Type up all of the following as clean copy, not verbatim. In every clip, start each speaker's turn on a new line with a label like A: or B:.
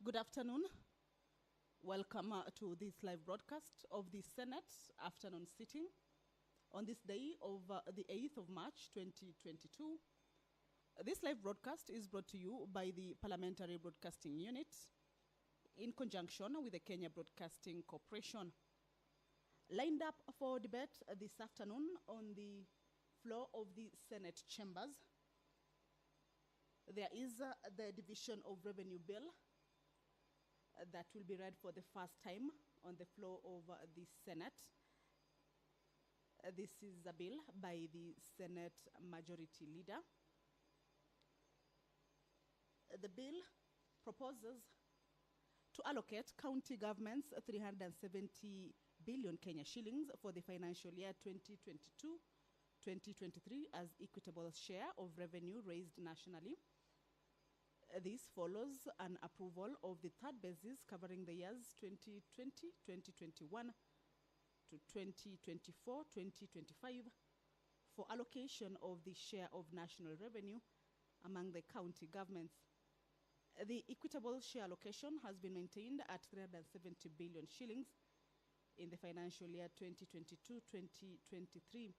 A: Good afternoon. Welcome to this live broadcast of the Senate afternoon sitting on this day of the 8th of March 2022. This live broadcast is brought to you by the Parliamentary Broadcasting Unit in conjunction with the Kenya Broadcasting Corporation. Lined up for debate this afternoon on the floor of the Senate chambers, there is the Division of Revenue Bill that will be read for the first time on the floor of the Senate. This is a bill by the Senate Majority Leader. The bill proposes to allocate county governments 370 billion Kenya shillings for the financial year 2022-2023 as equitable share of revenue raised nationally. This follows an approval of the third basis covering the years 2020-2021 to 2024-2025 for allocation of the share of national revenue among the county governments. The equitable share allocation has been maintained at 370 billion shillings in the financial year 2022-2023.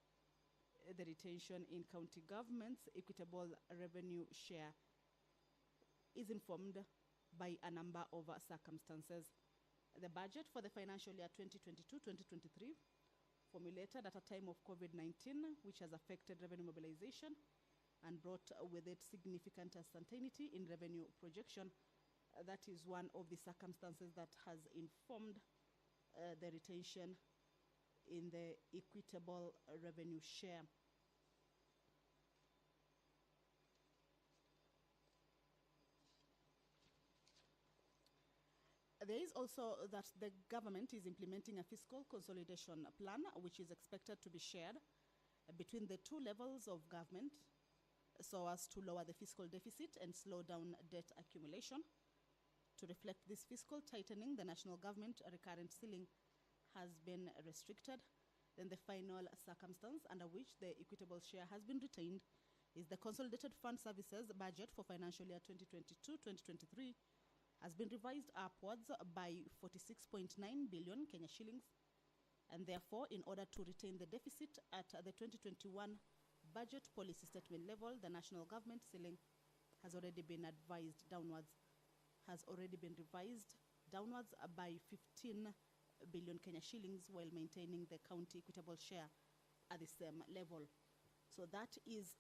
A: The retention in county governments' equitable revenue share is informed by a number of circumstances. The budget for the financial year 2022-2023, formulated at a time of COVID-19, which has affected revenue mobilization and brought with it significant uncertainty in revenue projection. That is one of the circumstances that has informed the retention in the equitable revenue share. There is also that the government is implementing a fiscal consolidation plan, which is expected to be shared between the two levels of government so as to lower the fiscal deficit and slow down debt accumulation. To reflect this fiscal tightening, the national government recurrent ceiling has been restricted. Then the final circumstance under which the equitable share has been retained is the Consolidated Fund Services budget for financial year 2022-2023 has been revised upwards by 46.9 billion Kenya shillings, and therefore, in order to retain the deficit at the 2021 budget policy statement level, the national government ceiling has already been revised downwards by 15 billion Kenya shillings, while maintaining the county equitable share at the same level. So that is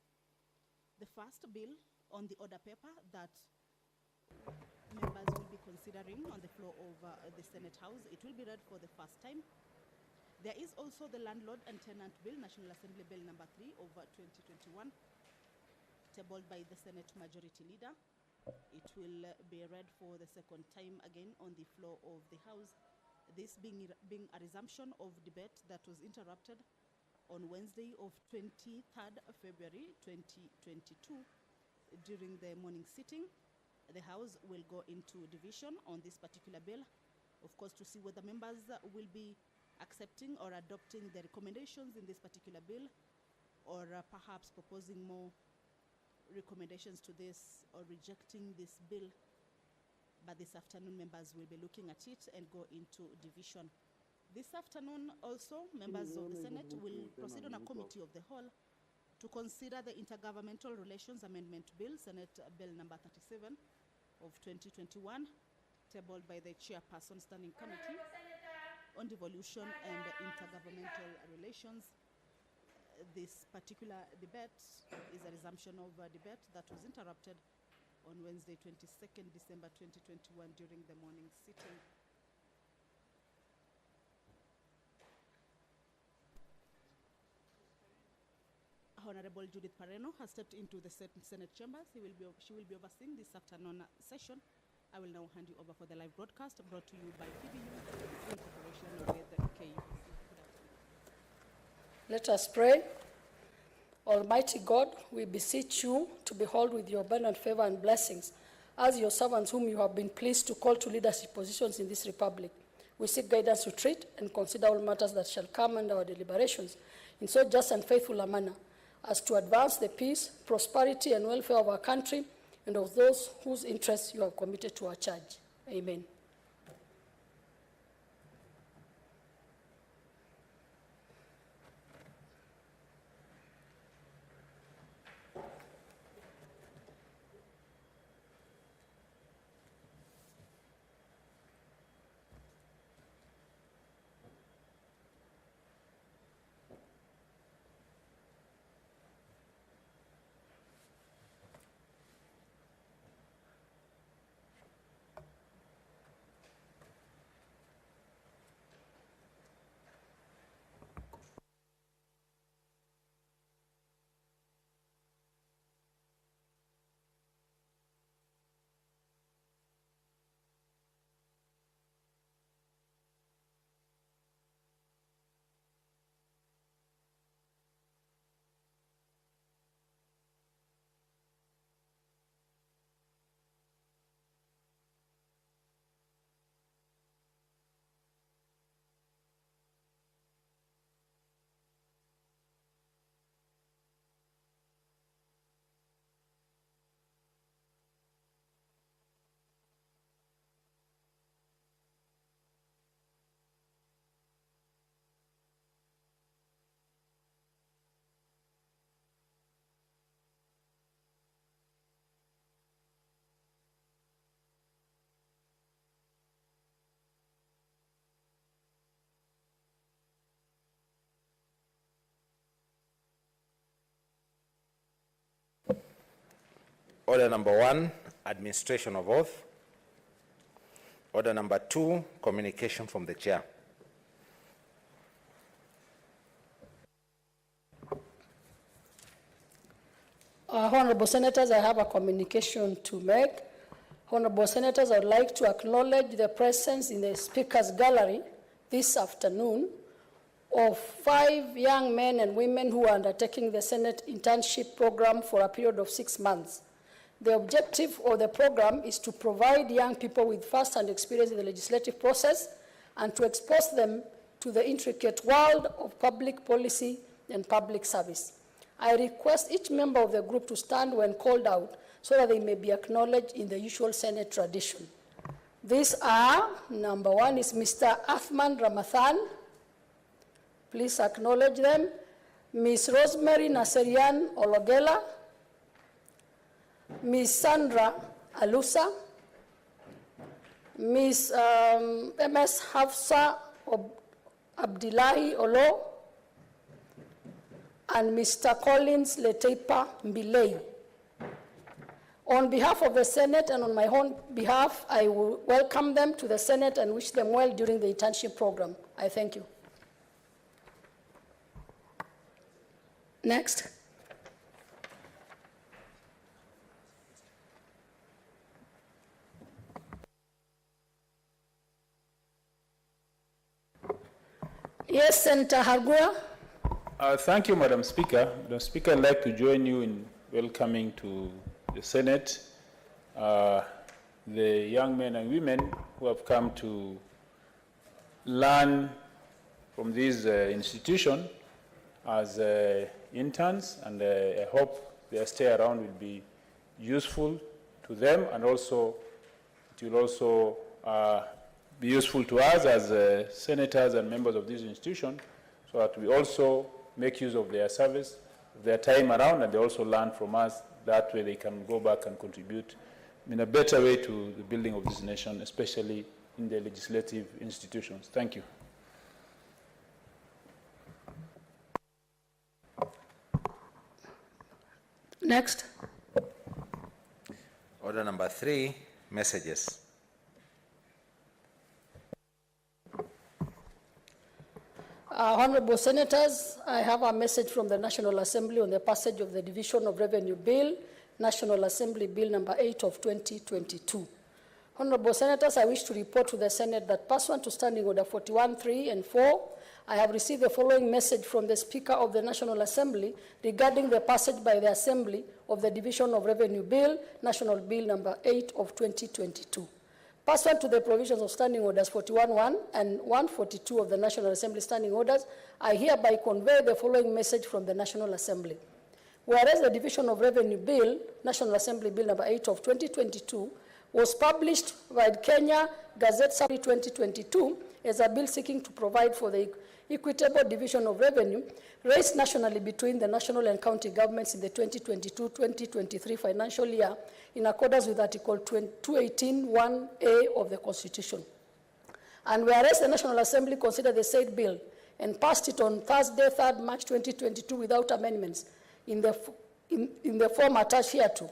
A: the first bill on the order paper that members will be considering on the floor of the Senate House. It will be read for the first time. There is also the Landlord and Tenant Bill, National Assembly Bill number 3 of 2021, tabled by the Senate Majority Leader. It will be read for the second time again on the floor of the House, this being a resumption of debate that was interrupted on Wednesday of 23rd February 2022 during the morning sitting. The House will go into division on this particular bill, of course, to see whether members will be accepting or adopting the recommendations in this particular bill, or perhaps proposing more recommendations to this or rejecting this bill. But this afternoon, members will be looking at it and go into division. This afternoon also, members of the Senate will proceed on a committee of the whole to consider the Intergovernmental Relations Amendment Bill, Senate Bill number 37 of 2021, tabled by the Chairperson Standing Committee on Devolution and Intergovernmental Relations. This particular debate is a resumption of a debate that was interrupted on Wednesday, 22nd December 2021 during the morning sitting. Honorable Judith Pareno has stepped into the Senate chambers. She will be overseeing this afternoon session. I will now hand you over for the live broadcast brought to you by TVU in cooperation with the KU.
B: Let us pray. Almighty God, we beseech you to behold with your abundant favor and blessings as your servants whom you have been pleased to call to leadership positions in this republic. We seek guidance to treat and consider all matters that shall come under our deliberations in so just and faithful a manner as to advance the peace, prosperity, and welfare of our country and of those whose interests you have committed to our charge. Amen.
C: Order number 1, administration of oath. Order number 2, communication from the chair.
B: Honorable Senators, I have a communication to make. Honorable Senators, I would like to acknowledge the presence in the Speaker's Gallery this afternoon of 5 young men and women who are undertaking the Senate Internship program for a period of 6 months. The objective of the program is to provide young people with first-hand experience in the legislative process and to expose them to the intricate world of public policy and public service. I request each member of the group to stand when called out so that they may be acknowledged in the usual Senate tradition. These are, number 1 is Mr. Athman Ramathan. Please acknowledge them. Ms. Rosemary Naserian Ologela. Ms. Sandra Alusa, Ms. MS Hafsa Abdillahi Olo, and Mr. Collins Letepa Mbilei. On behalf of the Senate and on my own behalf, I will welcome them to the Senate and wish them well during the internship program. I thank you. Next. Yes, Senator Hargua.
D: Thank you, Madam Speaker. Madam Speaker, I'd like to join you in welcoming to the Senate the young men and women who have come to learn from this institution as interns, and I hope their stay around will be useful to them, and also it will also be useful to us as senators and members of this institution, so that we also make use of their service, their time around, and they also learn from us. That way they can go back and contribute in a better way to the building of this nation, especially in the legislative institutions. Thank you.
B: Next.
C: Order number 3, messages.
B: Honorable Senators, I have a message from the National Assembly on the passage of the Division of Revenue Bill, National Assembly Bill number 8 of 2022. Honorable Senators, I wish to report to the Senate that pursuant to Standing Order 41.3 and 4, I have received the following message from the Speaker of the National Assembly regarding the passage by the Assembly of the Division of Revenue Bill, National Bill number 8 of 2022. Pursuant to the provisions of Standing Orders 41.1 and 142 of the National Assembly Standing Orders, I hereby convey the following message from the National Assembly. Whereas the Division of Revenue Bill, National Assembly Bill number 8 of 2022, was published by Kenya Gazette Summary 2022 as a bill seeking to provide for the equitable division of revenue raised nationally between the national and county governments in the 2022-2023 financial year in accordance with Article 218(1)(a) of the Constitution. And whereas the National Assembly considered the said bill and passed it on Thursday, 3rd March 2022 without amendments in the form attached hereto.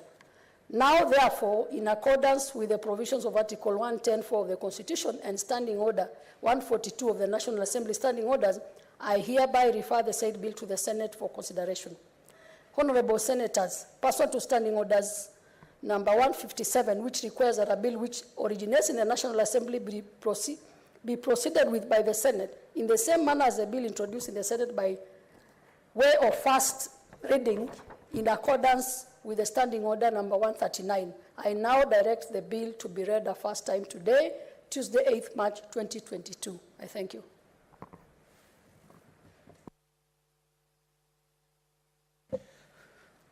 B: Now, therefore, in accordance with the provisions of Article 110(4) of the Constitution and Standing Order 142 of the National Assembly Standing Orders, I hereby refer the said bill to the Senate for consideration. Honorable Senators, pursuant to Standing Orders number 157, which requires that a bill which originates in the National Assembly be proceeded with by the Senate in the same manner as the bill introduced in the Senate by way of first reading in accordance with the Standing Order number 139. I now direct the bill to be read a first time today, Tuesday, 8th March 2022. I thank you.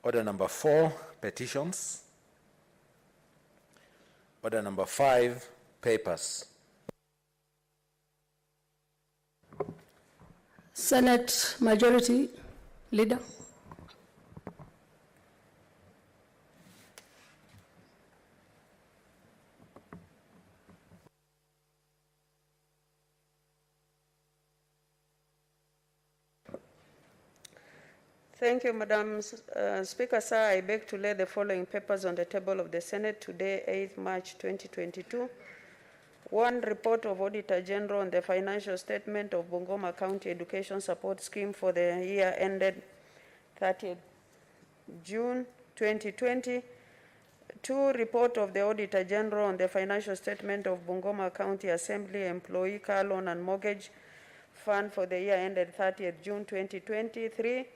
C: Order number 4, petitions. Order number 5, papers.
B: Senate Majority Leader.
E: Thank you, Madam Speaker. Sir, I beg to lay the following papers on the table of the Senate today, 8th March 2022. 1, report of Auditor General on the financial statement of Bungoma County Education Support Scheme for the year ended 30th June 2020. 2, report of the Auditor General on the financial statement of Bungoma County Assembly Employee Car Loan and Mortgage Fund for the year ended 30th June 2020. 3,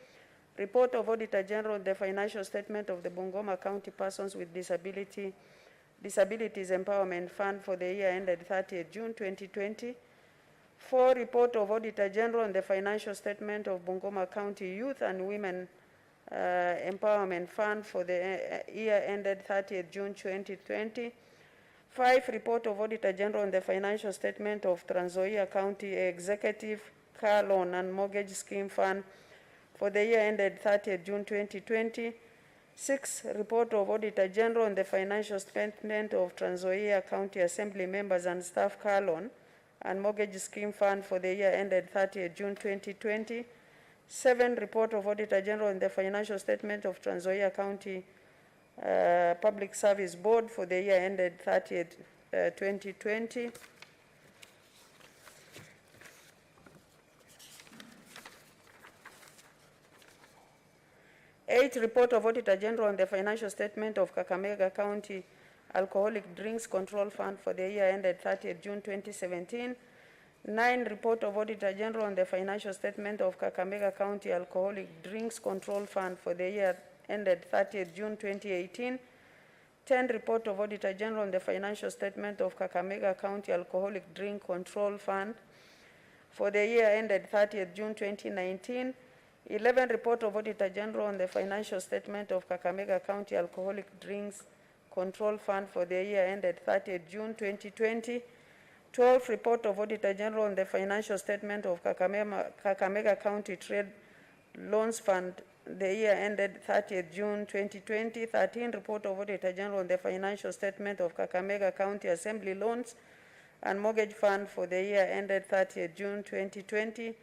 E: report of Auditor General on the financial statement of the Bungoma County Persons with Disabilities Empowerment Fund for the year ended 30th June 2020. 4, report of Auditor General on the financial statement of Bungoma County Youth and Women Empowerment Fund for the year ended 30th June 2020. 5, report of Auditor General on the financial statement of Trans Nzoia County Executive Car Loan and Mortgage Scheme Fund for the year ended 30th June 2020. 6, report of Auditor General on the financial statement of Trans Nzoia County Assembly members and staff car loan and mortgage scheme fund for the year ended 30th June 2020. 7, report of Auditor General on the financial statement of Trans Nzoia County Public Service Board for the year ended 30th 2020. 8, report of Auditor General on the financial statement of Kakamega County Alcoholic Drinks Control Fund for the year ended 30th June 2017. 9, report of Auditor General on the financial statement of Kakamega County Alcoholic Drinks Control Fund for the year ended 30th June 2018. 10, report of Auditor General on the financial statement of Kakamega County Alcoholic Drink Control Fund for the year ended 30th June 2019. 11, report of Auditor General on the financial statement of Kakamega County Alcoholic Drinks Control Fund for the year ended 30th June 2020. 12, report of Auditor General on the financial statement of Kakamega County Trade Loans Fund the year ended 30th June 2020. 13, report of Auditor General on the financial statement of Kakamega County Assembly Loans and Mortgage Fund for the year ended 30th June 2020.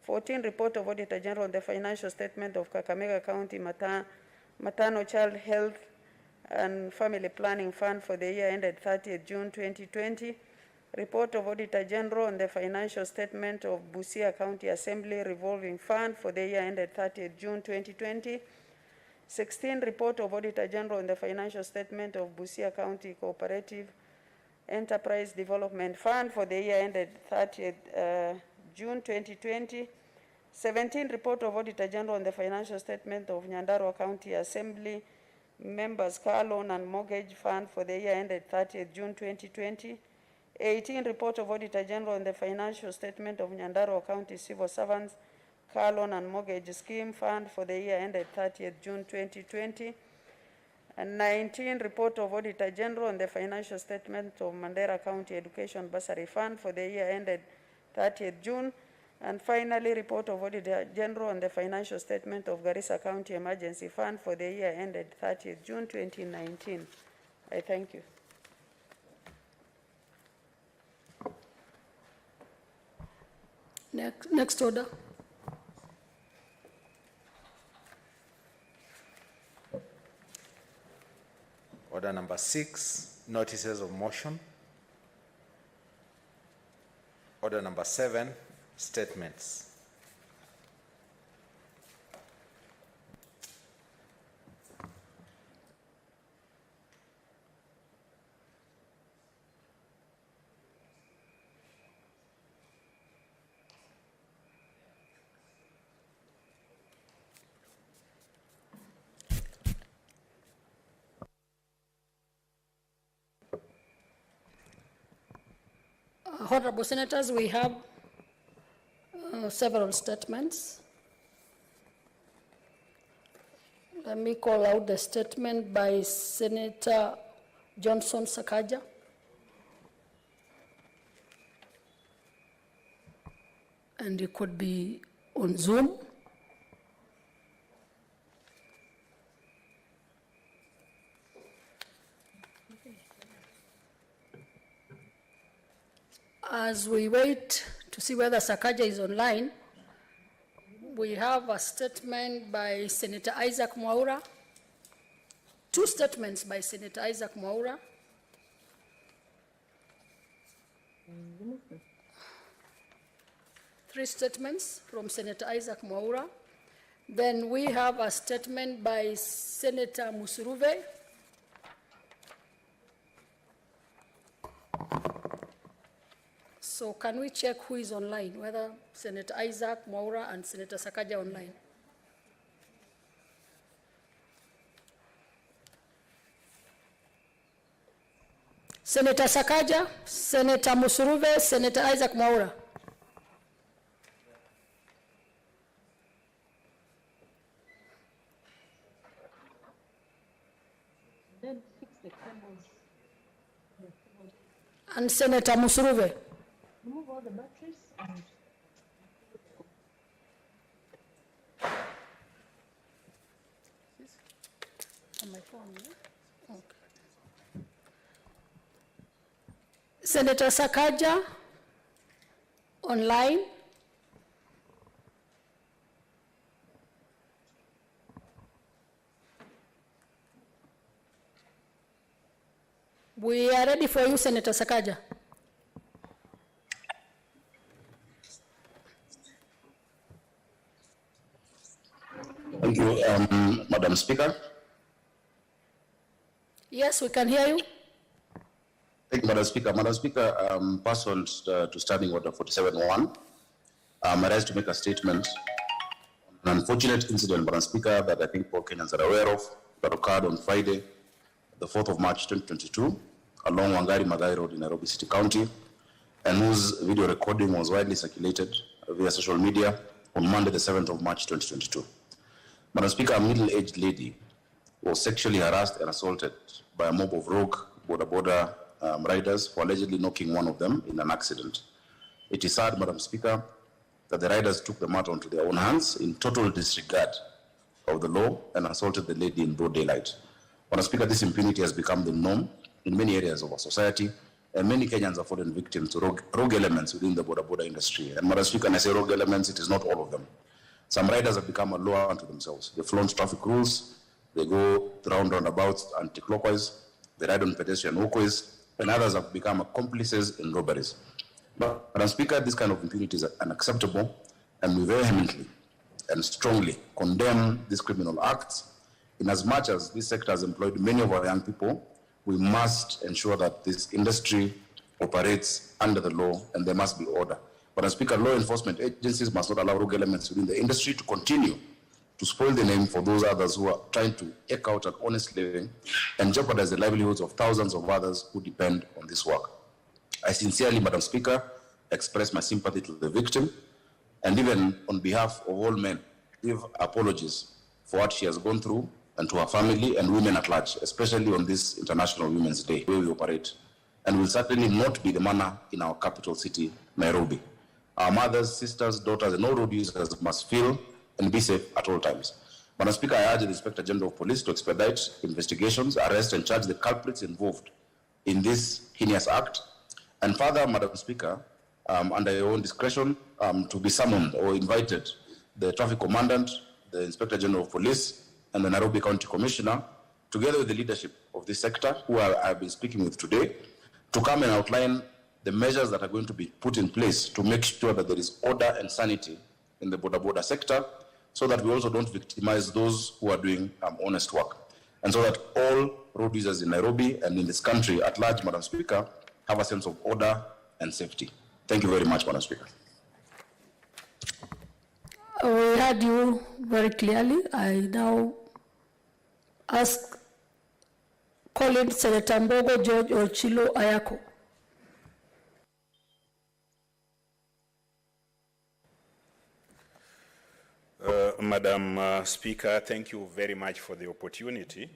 E: 14, report of Auditor General on the financial statement of Kakamega County Maternal Child Health and Family Planning Fund for the year ended 30th June 2020. Report of Auditor General on the financial statement of Busia County Assembly Revolving Fund for the year ended 30th June 2020. 16, report of Auditor General on the financial statement of Busia County Cooperative Enterprise Development Fund for the year ended 30th June 2020. 17, report of Auditor General on the financial statement of Nyandarua County Assembly Members Car Loan and Mortgage Fund for the year ended 30th June 2020. 18, report of Auditor General on the financial statement of Nyandarua County Civil Servants Car Loan and Mortgage Scheme Fund for the year ended 30th June 2020. And 19, report of Auditor General on the financial statement of Mandera County Education Bursary Fund for the year ended 30th June. And finally, report of Auditor General on the financial statement of Garissa County Emergency Fund for the year ended 30th June 2019. I thank you.
B: Next order.
C: Order number 6, notices of motion. Order number 7, statements.
B: Honorable Senators, we have several statements. Let me call out the statement by Senator Johnson Sakaja. And it could be on Zoom. As we wait to see whether Sakaja is online, we have a statement by Senator Isaac Mwaura, 2 statements by Senator Isaac Mwaura. Three statements from Senator Isaac Mwaura. Then we have a statement by Senator Musuruve. So can we check who is online, whether Senator Isaac Mwaura and Senator Sakaja are online? Senator Sakaja, Senator Musuruve, Senator Isaac Mwaura.
F: Then fix the cables.
B: And Senator Musuruve.
F: Remove all the batteries and
B: on my phone, yeah? Okay. Senator Sakaja, online. We are ready for you, Senator Sakaja.
G: Thank you, Madam Speaker.
B: Yes, we can hear you.
G: Thank you, Madam Speaker. Madam Speaker, pursuant to Standing Order 47-1, I rise to make a statement on an unfortunate incident, Madam Speaker, that I think all Kenyans are aware of, that occurred on Friday, the 4th of March 2022, along Wangari Maathai Road in Nairobi City County, and whose video recording was widely circulated via social media on Monday, the 7th of March 2022. Madam Speaker, a middle-aged lady was sexually harassed and assaulted by a mob of rogue Boda Boda riders for allegedly knocking one of them in an accident. It is sad, Madam Speaker, that the riders took the matter into their own hands in total disregard of the law and assaulted the lady in broad daylight. Madam Speaker, this impunity has become the norm in many areas of our society, and many Kenyans have fallen victim to rogue elements within the Boda Boda industry. And Madam Speaker, when I say rogue elements, it is not all of them. Some riders have become a law unto themselves. They flaunt traffic rules, they go round roundabouts anti-clockwise, they ride on pedestrian walkways, and others have become accomplices in robberies. But, Madam Speaker, this kind of impunity is unacceptable, and we vehemently and strongly condemn these criminal acts. In as much as this sector has employed many of our young people, we must ensure that this industry operates under the law, and there must be order. Madam Speaker, law enforcement agencies must not allow rogue elements within the industry to continue to spoil the name for those others who are trying to eke out an honest living and jeopardize the livelihoods of thousands of others who depend on this work. I sincerely, Madam Speaker, express my sympathy to the victim, and even on behalf of all men, give apologies for what she has gone through and to her family and women at large, especially on this International Women's Day, where we operate, and will certainly not be the manner in our capital city, Nairobi. Our mothers, sisters, daughters, and all road users must feel and be safe at all times. Madam Speaker, I urge the Inspector General of Police to expedite investigations, arrest, and charge the culprits involved in this heinous act. And further, Madam Speaker, under your own discretion, to be summoned or invited the Traffic Commandant, the Inspector General of Police, and the Nairobi County Commissioner, together with the leadership of this sector, who I've been speaking with today, to come and outline the measures that are going to be put in place to make sure that there is order and sanity in the Boda Boda sector, so that we also don't victimize those who are doing honest work. And so that all road users in Nairobi and in this country at large, Madam Speaker, have a sense of order and safety. Thank you very much, Madam Speaker.
B: We heard you very clearly. I now call in Senator Mbogo George Ochilo Ayako.
H: Madam Speaker, thank you very much for the opportunity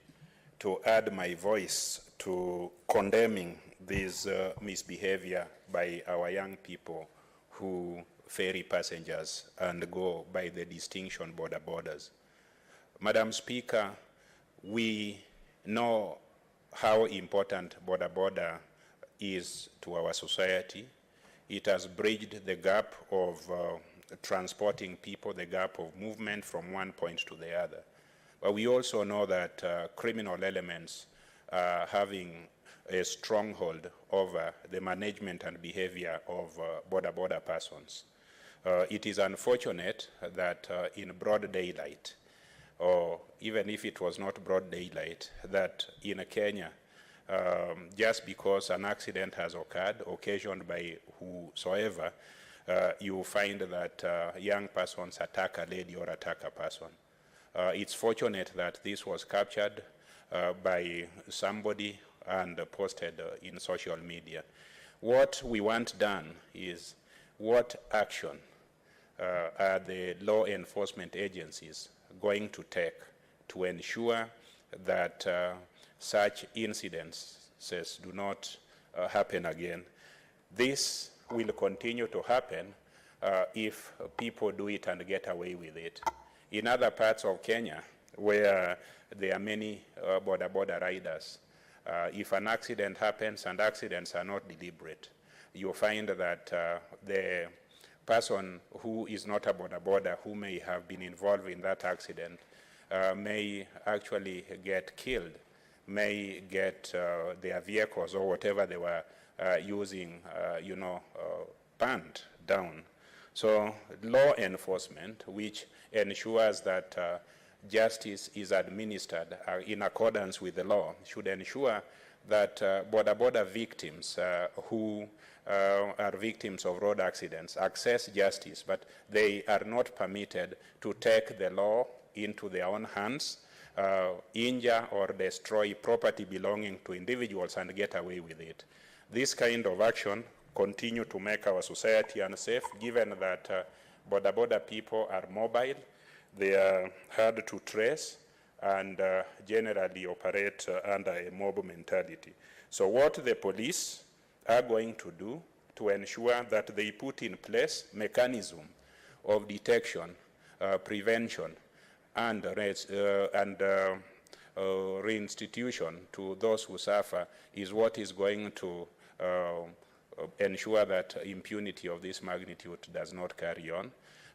H: to add my voice to condemning this misbehavior by our young people who ferry passengers and go by the distinction Bodabodas. Madam Speaker, we know how important Boda Boda is to our society. It has bridged the gap of transporting people, the gap of movement from one point to the other. But we also know that criminal elements are having a stronghold over the management and behavior of Boda Boda persons. It is unfortunate that in broad daylight, or even if it was not broad daylight, that in Kenya, just because an accident has occurred, occasioned by whosoever, you find that young persons attack a lady or attack a person. It's fortunate that this was captured by somebody and posted in social media. What we want done is, what action are the law enforcement agencies going to take to ensure that such incidences do not happen again? This will continue to happen if people do it and get away with it. In other parts of Kenya, where there are many Boda Boda riders, if an accident happens, and accidents are not deliberate, you find that the person who is not a Boda Boda, who may have been involved in that accident, may actually get killed, may get their vehicles or whatever they were using, burned down. So law enforcement, which ensures that justice is administered in accordance with the law, should ensure that Boda Boda victims who are victims of road accidents access justice, but they are not permitted to take the law into their own hands, injure or destroy property belonging to individuals and get away with it. This kind of action continue to make our society unsafe, given that Boda Boda people are mobile, they are hard to trace, and generally operate under a mob mentality. So what the police are going to do to ensure that they put in place mechanism of detection, prevention, and reinstitution to those who suffer is what is going to ensure that impunity of this magnitude does not carry on.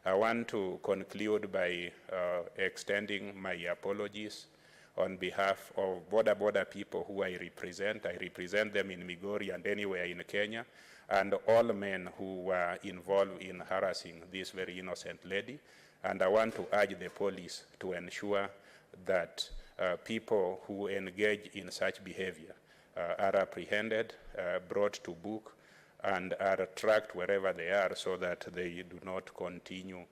H: I want to conclude by extending my apologies on behalf of Boda Boda people who I represent. I represent them in Migori and anywhere in Kenya, and all men who were involved in harassing this very innocent lady. And I want to urge the police to ensure that people who engage in such behavior are apprehended, brought to book, and are tracked wherever they are, so that they do not continue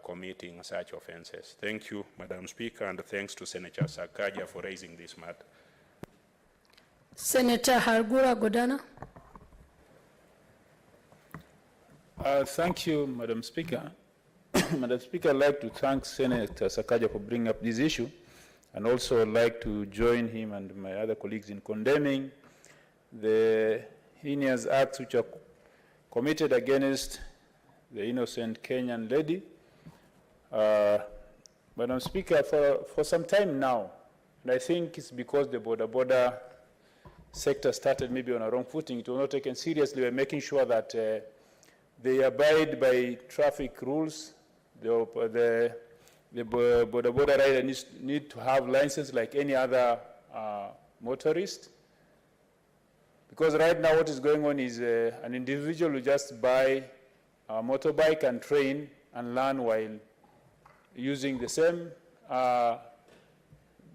H: committing such offenses. Thank you, Madam Speaker, and thanks to Senator Sakaja for raising this matter.
B: Senator Hargura Godana.
D: Thank you, Madam Speaker. Madam Speaker, I'd like to thank Senator Sakaja for bringing up this issue. and also like to join him and my other colleagues in condemning the heinous acts which are committed against the innocent Kenyan lady. Madam Speaker, for some time now, and I think it's because the Boda Boda sector started maybe on a wrong footing, it was not taken seriously. We're making sure that they abide by traffic rules. The Boda Boda rider need to have license like any other motorist. Because right now what is going on is an individual will just buy a motorbike and train and learn while using the same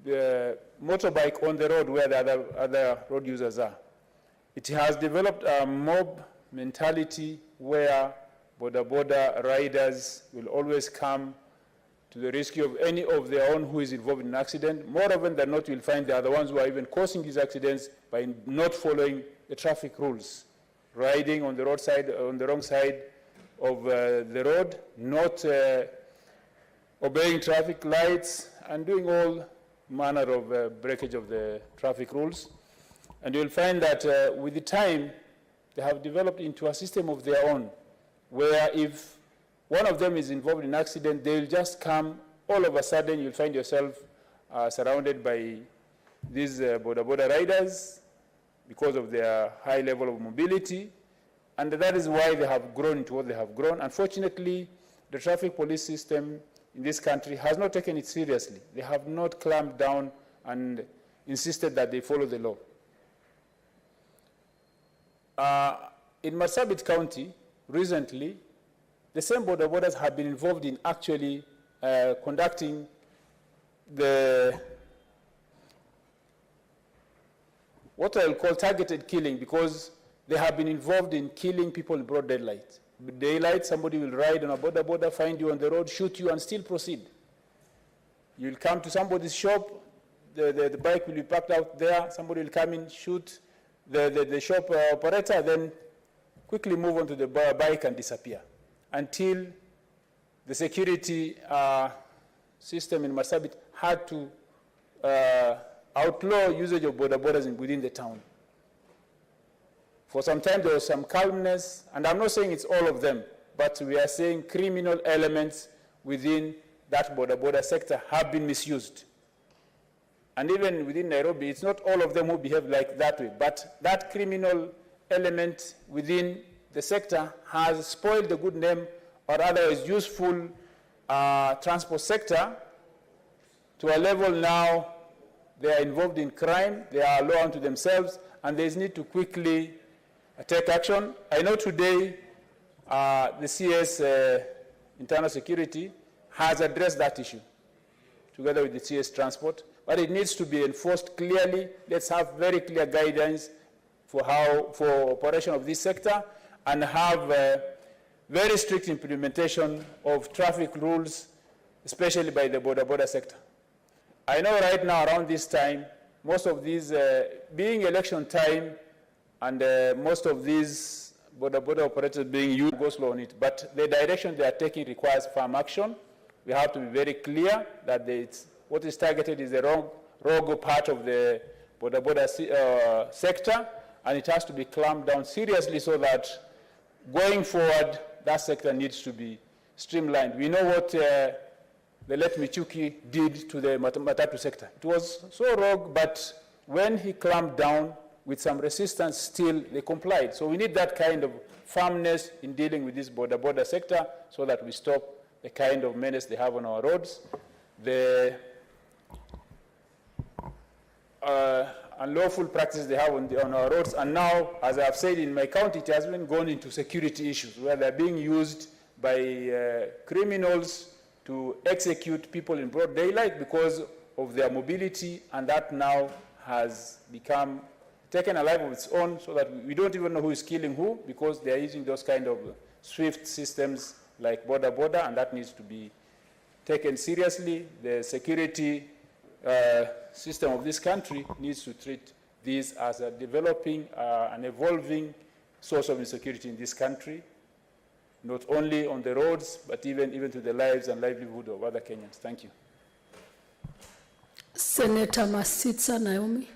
D: the motorbike on the road where the other road users are. It has developed a mob mentality where Boda Boda riders will always come to the rescue of any of their own who is involved in an accident. More often than not, you'll find they are the ones who are even causing these accidents by not following the traffic rules, riding on the roadside, on the wrong side of the road, not obeying traffic lights, and doing all manner of breakage of the traffic rules. And you'll find that with the time, they have developed into a system of their own, where if one of them is involved in an accident, they'll just come, all of a sudden you'll find yourself surrounded by these Boda Boda riders because of their high level of mobility, and that is why they have grown into what they have grown. Unfortunately, the traffic police system in this country has not taken it seriously. They have not clamped down and insisted that they follow the law. In Marsabit County, recently, the same Boda Bodas have been involved in actually conducting what I'll call targeted killing, because they have been involved in killing people in broad daylight. Daylight, somebody will ride on a Boda Boda, find you on the road, shoot you, and still proceed. You'll come to somebody's shop, the bike will be parked out there, somebody will come in, shoot the shop operator, then quickly move on to the bike and disappear until the security system in Marsabit had to outlaw usage of Boda Bodas within the town. For some time there was some calmness, and I'm not saying it's all of them, but we are saying criminal elements within that Boda Boda sector have been misused. And even within Nairobi, it's not all of them who behave like that way, but that criminal element within the sector has spoiled the good name or otherwise useful transport sector to a level now they are involved in crime, they are law unto themselves, and there is need to quickly take action. I know today the CS Internal Security has addressed that issue together with the CS Transport, but it needs to be enforced clearly. Let's have very clear guidance for operation of this sector, and have very strict implementation of traffic rules, especially by the Boda Boda sector. I know right now around this time, most of these, being election time, and most of these Boda Boda operators being used, go slow on it, but the direction they are taking requires firm action. We have to be very clear that what is targeted is the wrong part of the Boda Boda sector, and it has to be clamped down seriously so that going forward, that sector needs to be streamlined. We know what the late Michuki did to the matatu sector. It was so rogue, but when he clamped down with some resistance, still they complied. So we need that kind of firmness in dealing with this Boda Boda sector so that we stop the kind of menace they have on our roads, the unlawful practices they have on our roads. And now, as I have said, in my county, it has been gone into security issues where they're being used by criminals to execute people in broad daylight because of their mobility, and that now has become taken a life of its own, so that we don't even know who is killing who, because they are using those kind of swift systems like Boda Boda, and that needs to be taken seriously. The security system of this country needs to treat this as a developing and evolving source of insecurity in this country, not only on the roads, but even to the lives and livelihood of other Kenyans. Thank you.
B: Senator Masitsa Naomi.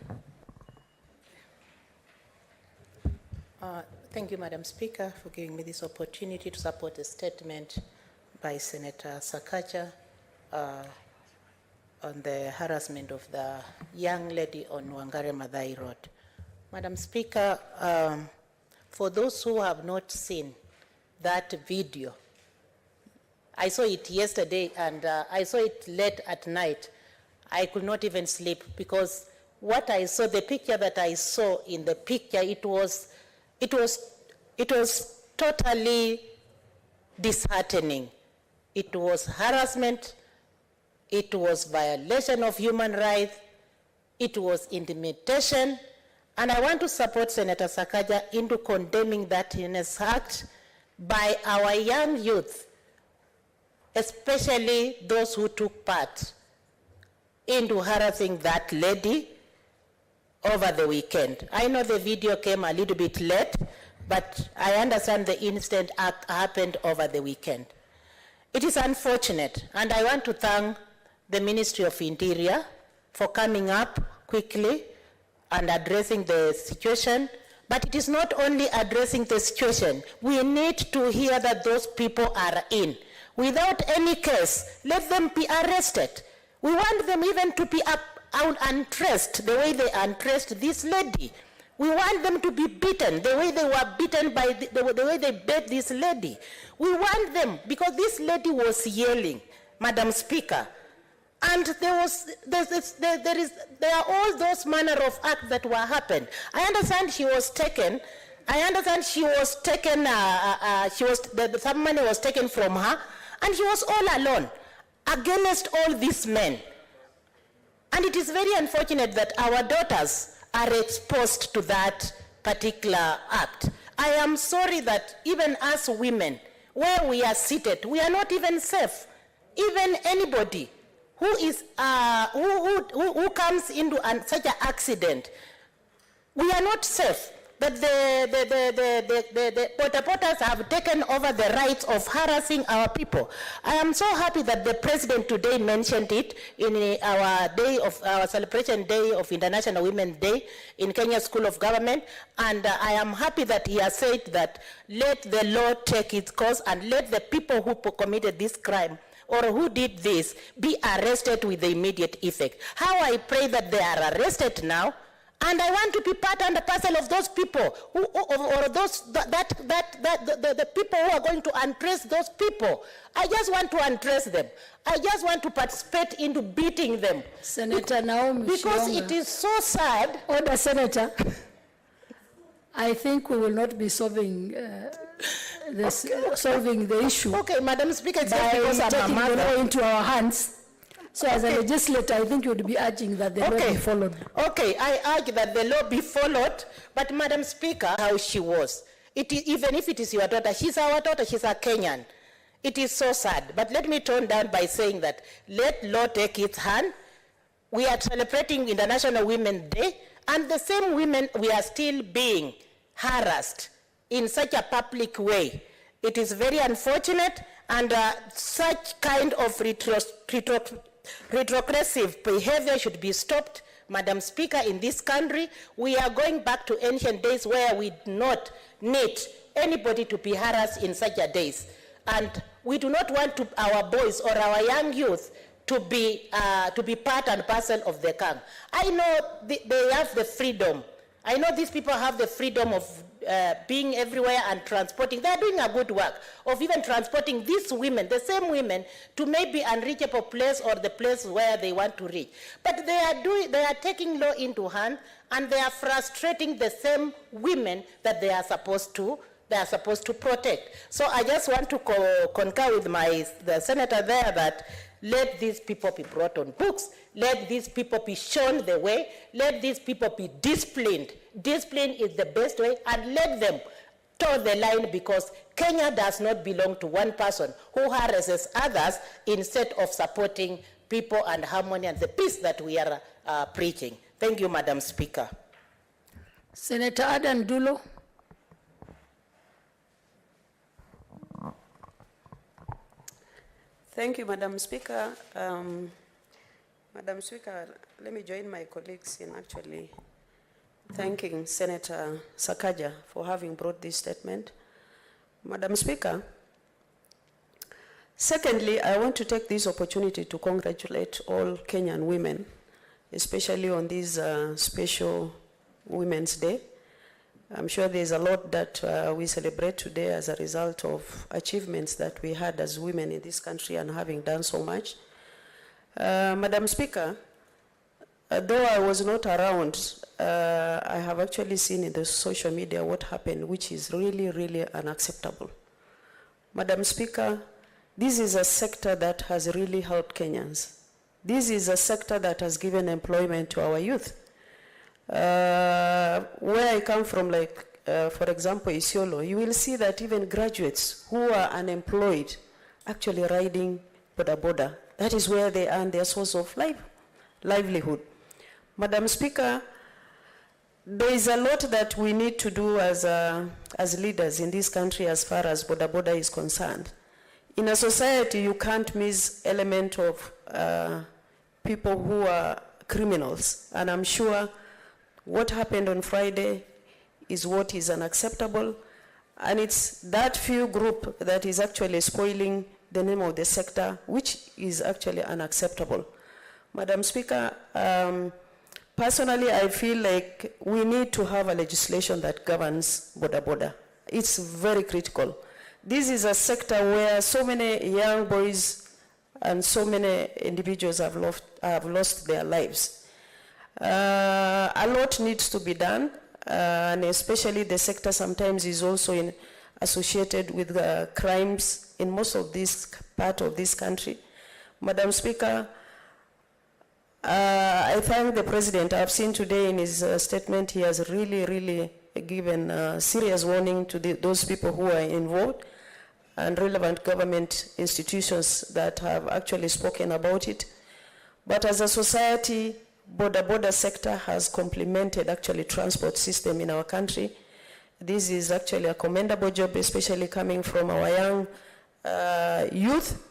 I: Thank you, Madam Speaker, for giving me this opportunity to support a statement by Senator Sakaja on the harassment of the young lady on Wangare Maathai Road. Madam Speaker, for those who have not seen that video, I saw it yesterday and I saw it late at night. I could not even sleep because what I saw, the picture that I saw in the picture, it was totally disheartening. It was harassment, it was violation of human rights, it was intimidation, and I want to support Senator Sakaja into condemning that heinous act by our young youth, especially those who took part into harassing that lady over the weekend. I know the video came a little bit late, but I understand the incident happened over the weekend. It is unfortunate, and I want to thank the Ministry of Interior for coming up quickly and addressing the situation. But it is not only addressing the situation. We need to hear that those people are in. Without any case, let them be arrested. We want them even to be undressed the way they undressed this lady. We want them to be beaten the way they were beaten by the way they beat this lady. We want them, because this lady was yelling, Madam Speaker, and there are all those manner of acts that were happened. I understand she was taken. I understand she was taken. Some money was taken from her, and she was all alone against all these men. And it is very unfortunate that our daughters are exposed to that particular act. I am sorry that even us women, where we are seated, we are not even safe. Even anybody who is who comes into such an accident, we are not safe. But the Bodabodas have taken over the rights of harassing our people. I am so happy that the President today mentioned it in our celebration day of International Women's Day in Kenya School of Government, and I am happy that he has said that let the law take its course and let the people who committed this crime or who did this be arrested with the immediate effect. How I pray that they are arrested now. And I want to be part and parcel of those people, the people who are going to undress those people. I just want to undress them. I just want to participate into beating them.
B: Senator Naomi
I: Because
B: Shionga.
I: it is so sad.
B: Order, Senator. I think we will not be solving solving the issue.
I: Okay, Madam Speaker, it's
B: by
I: because I'm
B: taking
I: a mother.
B: the law into our hands. So as a legislator, I think you would be urging that the law be followed.
I: Okay, I urge that the law be followed, but Madam Speaker, how she was. Even if it is your daughter, she's our daughter, she's a Kenyan. It is so sad, but let me tone down by saying that let law take its hand. We are celebrating International Women's Day, and the same women, we are still being harassed in such a public way. It is very unfortunate, and such kind of retrogressive behavior should be stopped. Madam Speaker, in this country, we are going back to ancient days where we do not need anybody to be harassed in such a days. And we do not want our boys or our young youth to be part and parcel of the camp. I know they have the freedom. I know these people have the freedom of being everywhere and transporting. They are doing a good work of even transporting these women, the same women, to maybe unreachable place or the place where they want to reach. But they are taking law into hand, and they are frustrating the same women that they are supposed to protect. So I just want to concur with the senator there that let these people be brought on books. Let these people be shown the way. Let these people be disciplined. Discipline is the best way, and let them toe the line, because Kenya does not belong to one person who harasses others instead of supporting people and harmony and the peace that we are preaching. Thank you, Madam Speaker.
B: Senator Adan Dulo.
E: Thank you, Madam Speaker. Madam Speaker, let me join my colleagues in actually thanking Senator Sakaja for having brought this statement. Madam Speaker, secondly, I want to take this opportunity to congratulate all Kenyan women, especially on this special Women's Day. I'm sure there's a lot that we celebrate today as a result of achievements that we had as women in this country and having done so much. Madam Speaker, though I was not around, I have actually seen in the social media what happened, which is really, really unacceptable. Madam Speaker, this is a sector that has really helped Kenyans. This is a sector that has given employment to our youth. Where I come from, like, for example, Isiolo, you will see that even graduates who are unemployed actually riding Boda Boda. That is where they earn their source of livelihood. Madam Speaker, there is a lot that we need to do as leaders in this country as far as Boda Boda is concerned. In a society, you can't miss element of people who are criminals. And I'm sure what happened on Friday is what is unacceptable. And it's that few group that is actually spoiling the name of the sector, which is actually unacceptable. Madam Speaker, personally, I feel like we need to have a legislation that governs Boda Boda. It's very critical. This is a sector where so many young boys and so many individuals have lost their lives. A lot needs to be done, and especially the sector sometimes is also associated with crimes in most of this part of this country. Madam Speaker, I thank the President. I've seen today in his statement, he has really given serious warning to those people who are involved and relevant government institutions that have actually spoken about it. But as a society, Boda Boda sector has complemented actually transport system in our country. This is actually a commendable job, especially coming from our young youth.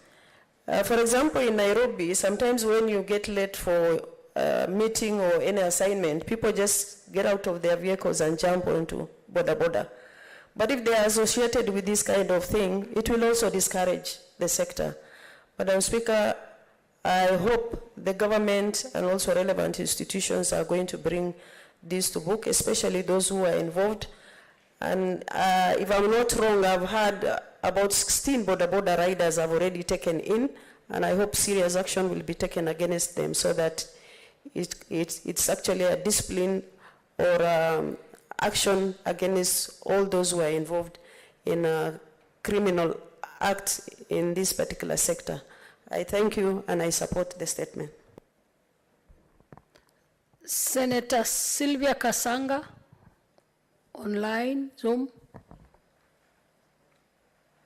E: For example, in Nairobi, sometimes when you get late for a meeting or any assignment, people just get out of their vehicles and jump onto Boda Boda. But if they are associated with this kind of thing, it will also discourage the sector. Madam Speaker, I hope the government and also relevant institutions are going to bring this to book, especially those who are involved. And if I'm not wrong, I've had about 16 Boda Boda riders have already taken in, and I hope serious action will be taken against them so that it's actually a discipline or action against all those who are involved in a criminal act in this particular sector. I thank you and I support the statement.
B: Senator Sylvia Kasanga, online, Zoom.